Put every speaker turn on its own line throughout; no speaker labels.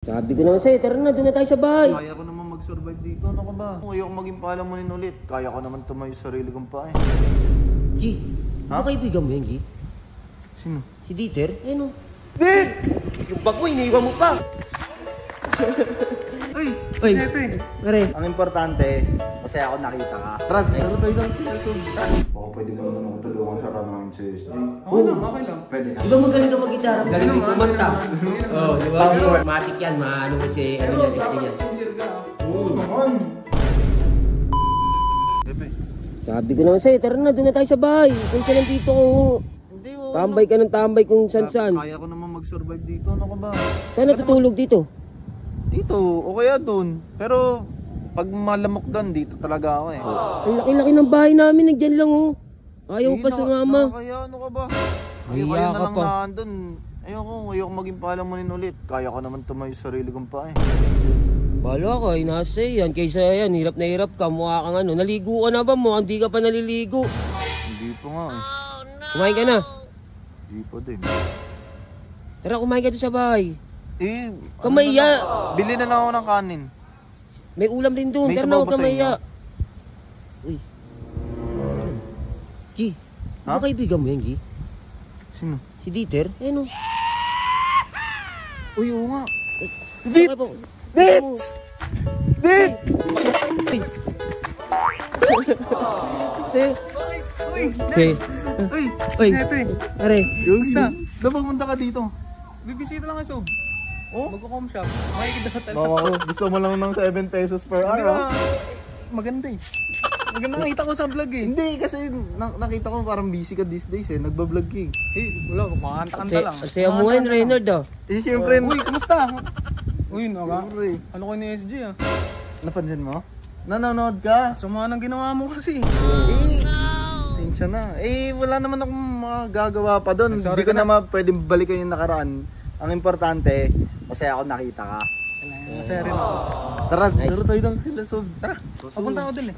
Sabi ko naman sa'yo, tara na, doon na tayo sa bahay.
Kaya ko naman mag-survive dito, ano ka ba? Ayoko maging palamunin ulit. Kaya ko naman tumayo sa sarili kong paa eh.
G, ano kaibigan mo yan, G?
Sino?
Si Dieter? Eh no. Dit! Yung bag mo, iniwan mo pa.
Uy,
Pepe. Pare.
ang importante, masaya ako nakita ka. Tara, tara tayo lang. Baka pwede naman ako tulungan sa ranangin sa SD.
Okay lang.
Pwede na.
Di ba magaling ka mag-gitara? Magaling din kumanta. Oo, di ba? Matik yan, maano mo si, ano yan, SD yan.
Sincere ka.
Oo naman. Pepe.
Sabi ko naman sa'yo, tara na, doon na tayo sa bahay. Kung saan nandito ko,
Hindi, oo.
tambay ka ng tambay kung saan-saan.
Kaya ko naman mag-survive dito, ano ka ba?
Saan natutulog dito?
Dito, o kaya dun. Pero, pag malamok doon, dito talaga ako eh.
Ang laki-laki ng bahay namin, nagdyan lang oh. Ayaw pa sumama.
Kaya ano ka ba?
Hiya
Ayoko na
ka
lang
pa.
nandun. Ayoko maging palamunin ulit. Kaya ko naman tumayo sa sarili kong paa eh.
Bala ka, inasa yan. Kaysa yan, hirap na hirap ka. Mukha kang ano. Naligo ka na ba mo? Hindi ka pa naliligo.
Hindi pa nga eh.
Kumain ka na.
Hindi pa din.
Tara, kumain ka doon sa bahay.
Eh,
Kamaya.
Bili na lang ako ng kanin.
May ulam din doon.
May
Tara na,
sabaw
huwag
ba sa
kamaya. Uy. G, ano
Ha?
kaibigan mo yan, G?
Sino?
Si Dieter? Eh no.
Uy, oo nga.
Dit! Dit! Dit! Si...
Uy,
Si...
uy,
Uy,
Pepe.
pare.
Basta,
Dapat pumunta ka dito.
bibisita lang ako.
Oh?
Magko-com shop. Makikita ka talaga.
Baka gusto mo lang ng 7 pesos per
Hindi
hour.
ba? Maganda eh. Maganda nakita ko sa vlog eh.
Hindi, kasi nakita ko parang busy ka these days eh. Nagbablog ka eh.
Eh, wala. Makakanta-kanta lang.
Ang saya mo ngayon, Reynard ah.
Eh, siyempre,
Uy, kumusta? Uy, naka.
Siyempre.
Ano ko ni SG ah?
Napansin mo? Nanonood ka?
Sama ng ginawa mo kasi.
Sensya na. Eh, wala naman akong magagawa pa doon.
Sorry
Hindi ko
ka
naman pwedeng balikan yung nakaraan. Ang importante, masaya ako nakita ka.
Masaya rin ako.
Tara, tara tayo ng kilasob.
Tara, papunta ako dun eh.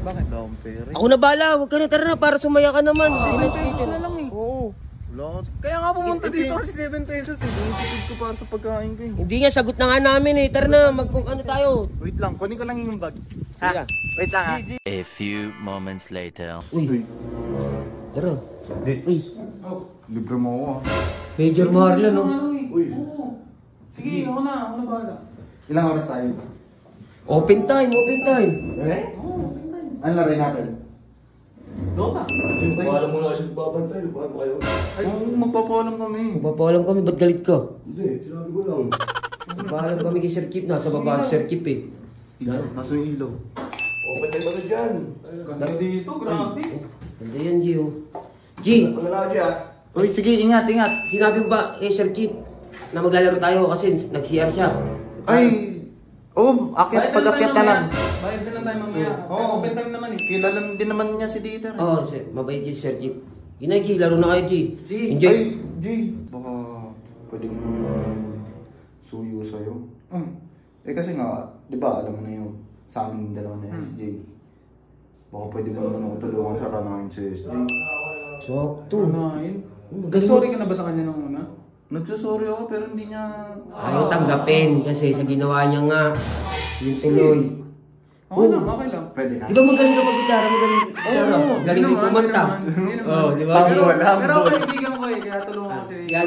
Bakit?
Dampere.
Ako na bala, huwag ka na, tara na, para sumaya ka naman.
7 pesos na lang eh.
Oo.
Wala.
Kaya nga pumunta dito kasi 7 pesos eh.
Tinitipid ko para sa pagkain ko eh.
Hindi nga, sagot na nga namin eh. Tara na, ano tayo.
Wait lang, kunin ko lang yung bag.
Sige.
Wait lang ha.
A few moments later.
Uy, tara.
Dit.
Uy,
Libre mo ako ah.
Major Marlon no.
Uy.
Sige, ako na bahala.
Ilang oras tayo?
Open time, open time.
Eh? Ano larin natin?
Dota.
Paalam mo na kasi babantay, paano kayo?
Ay, magpapaalam kami.
Magpapaalam kami, ba't galit ka?
Hindi, sinabi ko lang.
Magpapaalam kami kay Sir Kip, nasa baba si Sir Kip eh.
Ilaw, nasa yung ilaw.
Open time ba ito dyan?
Ganda dito, grabe.
Ganda yan, G oh. G,
Pagkala dyan.
Uy, sige, ingat, ingat.
sinabi mo ba kay Sir Kip na maglalaro tayo kasi nag-CR siya?
Ay, pag-akyat na lang.
Bayad na lang tayo mamaya.
Oo.
Open time naman eh.
Kilala din naman niya si Dieter.
Oo, mabait G, Sir Kip. Yun na, G, laro na kayo, G.
G,
Enjoy.
Ay, G. Baka pwedeng suyo sa'yo. Eh kasi nga, di ba, alam mo na yung sa amin dalawa na SJ. Baka pwede mo naman ako tulungan sa ranangin sa SJ.
Sakto.
Unahin.
Magaling
Sorry ka na ba sa kanya nung una?
Nagsusorry ako pero hindi niya...
Ayaw tanggapin kasi sa ginawa niya nga, yung tuloy.
Okay lang, okay lang.
Pwede ka.
Di ba magaling ka mag-gitara? Magaling gitara.
Oo,
Galing din kumanta. Oo, di ba?
Tambol,
Pero
tambol.
kaibigan ko eh, kaya tulungan ko si...
Yan,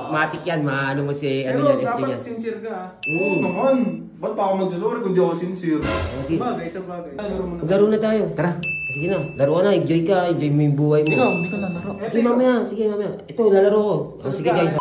matik yan, maano mo si, ano
Pero
yan, SD
dapat
yan.
sincere ka ah.
Oo naman. Ba't pa ako magsusorry kung di ako sincere?
Kasi,
Bagay sa bagay.
maglaro na tayo. Tara. Sige na, laro na, enjoy ka, enjoy mo yung buhay mo.
Ikaw, hindi ka lalaro.
Sige mamaya, sige mamaya. Ito, lalaro ko. O, sige guys.